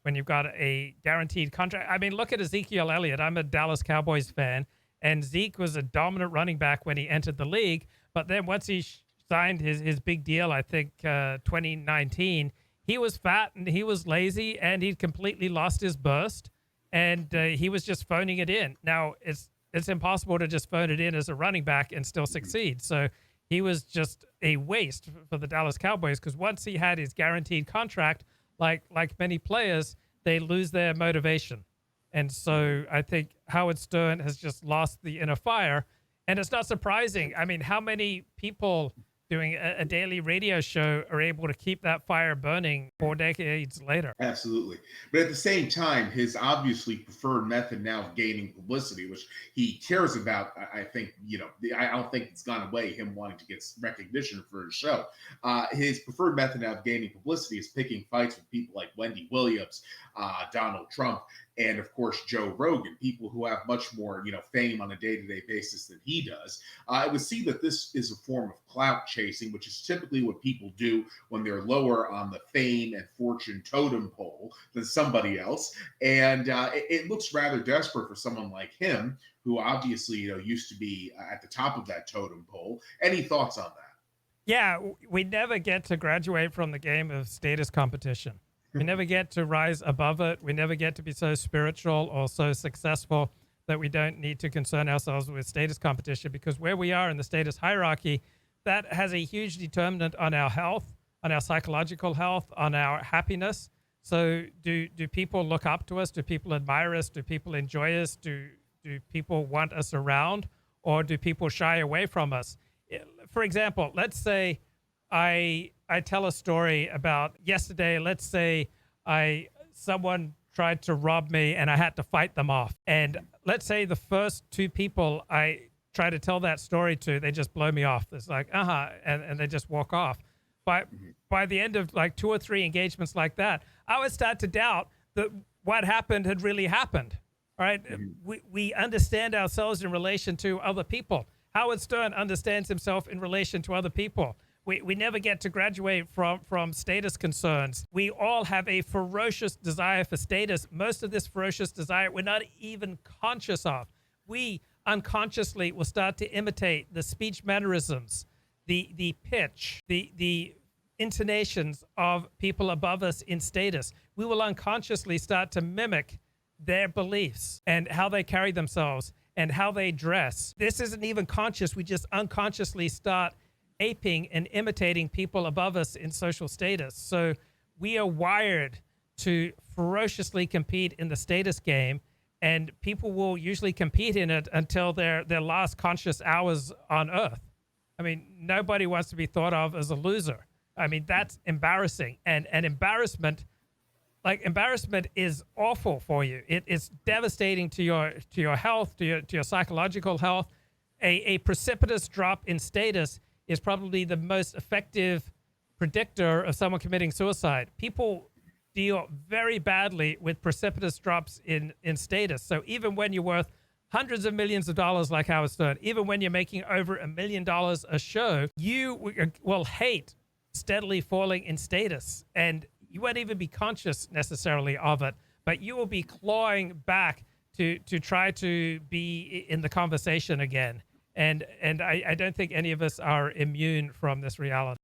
when you've got a guaranteed contract. I mean, look at Ezekiel Elliott. I'm a Dallas Cowboys fan, and Zeke was a dominant running back when he entered the league. But then once he signed his big deal, I think 2019, he was fat and he was lazy and he'd completely lost his burst, and he was just phoning it in. Now, it's impossible to just phone it in as a running back and still succeed. So he was just a waste for the Dallas Cowboys, because once he had his guaranteed contract, like many players, they lose their motivation. And so I think Howard Stern has just lost the inner fire. And it's not surprising. I mean, how many people doing a daily radio show are able to keep that fire burning 4 decades later? Absolutely. But at the same time, his obviously preferred method now of gaining publicity, which he cares about, I think, I don't think it's gone away, him wanting to get recognition for his show. His preferred method now of gaining publicity is picking fights with people like Wendy Williams, Donald Trump, and of course Joe Rogan, people who have much more fame on a day-to-day basis than he does. It would seem that this is a form of clout chasing, which is typically what people do when they're lower on the fame and fortune totem pole than somebody else. And it looks rather desperate for someone like him, who obviously used to be at the top of that totem pole. Any thoughts on that? Yeah, we never get to graduate from the game of status competition. We never get to rise above it. We never get to be so spiritual or so successful that we don't need to concern ourselves with status competition, because where we are in the status hierarchy, that has a huge determinant on our health, on our psychological health, on our happiness. So do people look up to us? Do people admire us? Do people enjoy us? Do people want us around? Or do people shy away from us? For example, let's say I tell a story about yesterday. Let's say someone tried to rob me and I had to fight them off. And let's say the first two people I try to tell that story to, they just blow me off. It's like, and they just walk off. But by the end of like 2 or 3 engagements like that, I would start to doubt that what happened had really happened. All right. We understand ourselves in relation to other people. Howard Stern understands himself in relation to other people. We never get to graduate from status concerns. We all have a ferocious desire for status. Most of this ferocious desire we're not even conscious of. We unconsciously will start to imitate the speech mannerisms, the pitch, the intonations of people above us in status. We will unconsciously start to mimic their beliefs and how they carry themselves and how they dress. This isn't even conscious. We just unconsciously start aping and imitating people above us in social status. So we are wired to ferociously compete in the status game, and people will usually compete in it until their last conscious hours on Earth. I mean, nobody wants to be thought of as a loser. I mean, that's embarrassing. And embarrassment is awful for you. It's devastating to your health, to your psychological health. A precipitous drop in status is probably the most effective predictor of someone committing suicide. People deal very badly with precipitous drops in status. So even when you're worth hundreds of millions of dollars like Howard Stern, even when you're making over $1 million a show, you will hate steadily falling in status. And you won't even be conscious necessarily of it, but you will be clawing back to try to be in the conversation again. And I don't think any of us are immune from this reality.